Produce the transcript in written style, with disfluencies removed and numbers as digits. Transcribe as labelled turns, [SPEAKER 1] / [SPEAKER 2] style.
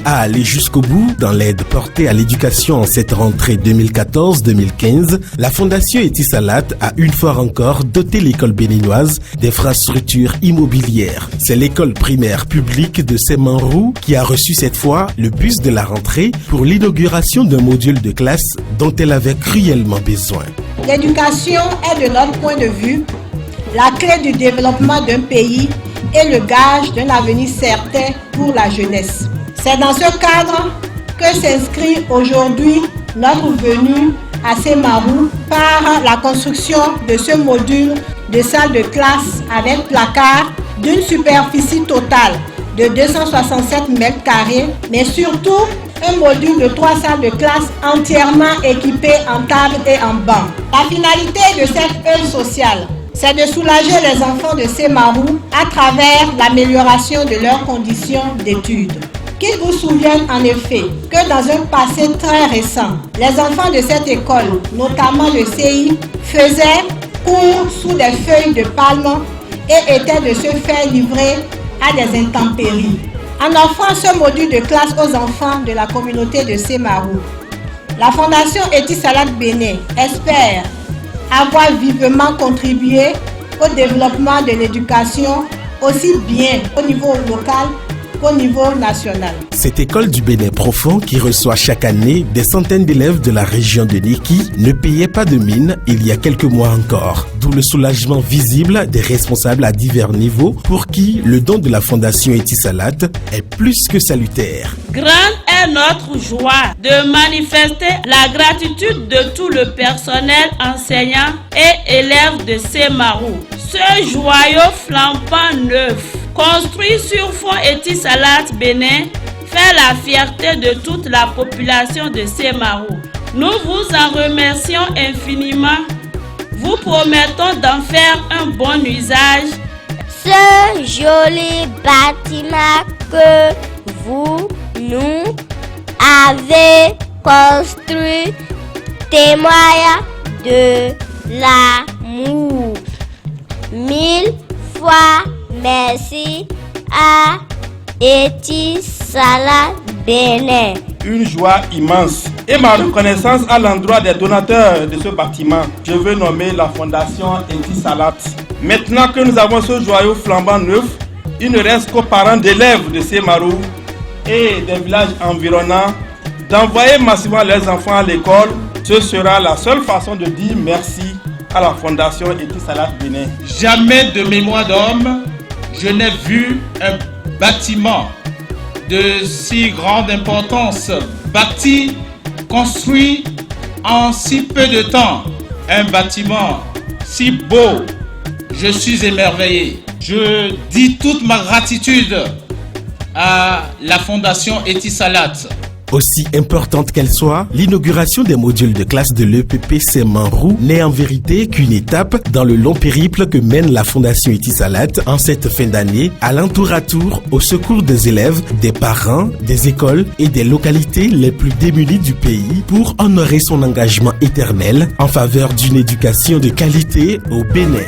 [SPEAKER 1] Déterminée à aller jusqu'au bout dans l'aide portée à l'éducation en cette rentrée 2014-2015, la Fondation Etisalat a une fois encore doté l'école béninoise d'infrastructures immobilières. C'est l'école primaire publique de Semanrou qui a reçu cette fois le bus de la rentrée pour l'inauguration d'un module de classe dont elle avait cruellement besoin.
[SPEAKER 2] L'éducation est, de notre point de vue, la clé du développement d'un pays et le gage d'un avenir certain pour la jeunesse. C'est dans ce cadre que s'inscrit aujourd'hui notre venue à Semanrou par la construction de ce module de salle de classe avec placard d'une superficie totale de 267 m², mais surtout un module de 3 salles de classe entièrement équipées en table et en banc. La finalité de cette œuvre sociale, c'est de soulager les enfants de Semanrou à travers l'amélioration de leurs conditions d'études. Qu'il vous souvienne en effet que dans un passé très récent, les enfants de cette école, notamment le CI, faisaient cours sous des feuilles de palme et étaient de se faire livrer à des intempéries. En offrant ce module de classe aux enfants de la communauté de Semanrou, la Fondation Etisalat Bénin espère avoir vivement contribué au développement de l'éducation aussi bien au niveau local qu'au niveau national.
[SPEAKER 1] Cette école du Bénin profond qui reçoit chaque année des centaines d'élèves de la région de Niki ne payait pas de mine il y a quelques mois encore, d'où le soulagement visible des responsables à divers niveaux pour qui le don de la Fondation Etisalat est plus que salutaire.
[SPEAKER 3] Grande est notre joie de manifester la gratitude de tout le personnel enseignant et élèves de Semanrou. Ce joyau flambant neuf, construit sur fond Etisalat Bénin, fait la fierté de toute la population de Semanrou. Nous vous en remercions infiniment. Vous promettons d'en faire un bon usage.
[SPEAKER 4] Ce joli bâtiment que vous nous avez construit témoigne de l'amour. 1000 fois merci à Etisalat Bénin.
[SPEAKER 5] Une joie immense et ma reconnaissance à l'endroit des donateurs de ce bâtiment. Je veux nommer la Fondation Etisalat. Maintenant que nous avons ce joyau flambant neuf, il ne reste qu'aux parents d'élèves de Semanrou et des villages environnants d'envoyer massivement leurs enfants à l'école. Ce sera la seule façon de dire merci à la Fondation Etisalat Bénin.
[SPEAKER 6] Jamais de mémoire d'homme, je n'ai vu un bâtiment de si grande importance, bâti, construit en si peu de temps. Un bâtiment si beau, je suis émerveillé. Je dis toute ma gratitude à la Fondation Etisalat.
[SPEAKER 1] Aussi importante qu'elle soit, l'inauguration des modules de classe de l'EPP Semanrou n'est en vérité qu'une étape dans le long périple que mène la Fondation Etisalat en cette fin d'année, allant tour à tour au secours des élèves, des parents, des écoles et des localités les plus démunies du pays pour honorer son engagement éternel en faveur d'une éducation de qualité au Bénin.